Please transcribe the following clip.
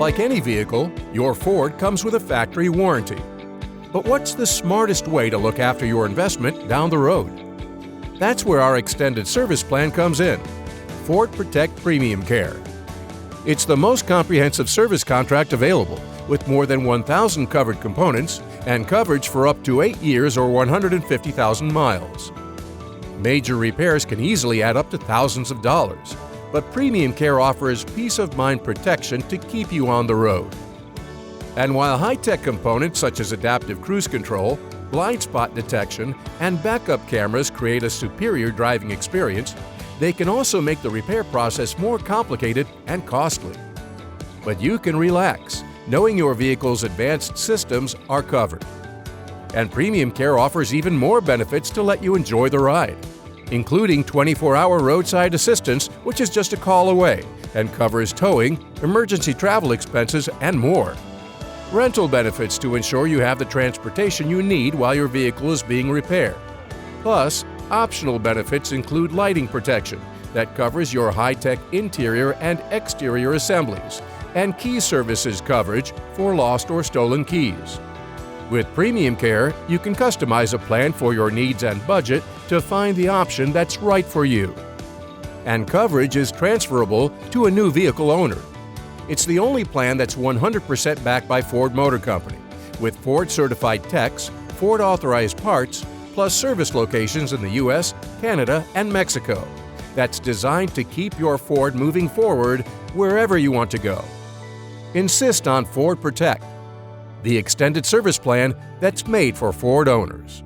Like any vehicle, your Ford comes with a factory warranty. But what's the smartest way to look after your investment down the road? That's where our extended service plan comes in. Ford Protect PremiumCARE. It's the most comprehensive service contract available, with more than 1,000 covered components and coverage for up to 8 years or 150,000 miles. Major repairs can easily add up to thousands of dollars, but PremiumCARE offers peace of mind protection to keep you on the road. And while high-tech components such as adaptive cruise control, blind spot detection, and backup cameras create a superior driving experience, they can also make the repair process more complicated and costly. But you can relax, knowing your vehicle's advanced systems are covered. And PremiumCARE offers even more benefits to let you enjoy the ride, including 24-hour roadside assistance, which is just a call away, and covers towing, emergency travel expenses, and more. Rental benefits to ensure you have the transportation you need while your vehicle is being repaired. Plus, optional benefits include lighting protection that covers your high-tech interior and exterior assemblies, and key services coverage for lost or stolen keys. With PremiumCARE, you can customize a plan for your needs and budget to find the option that's right for you. And coverage is transferable to a new vehicle owner. It's the only plan that's 100% backed by Ford Motor Company, with Ford-certified techs, Ford-authorized parts, plus service locations in the U.S., Canada, and Mexico. That's designed to keep your Ford moving forward wherever you want to go. Insist on Ford Protect, the extended service plan that's made for Ford owners.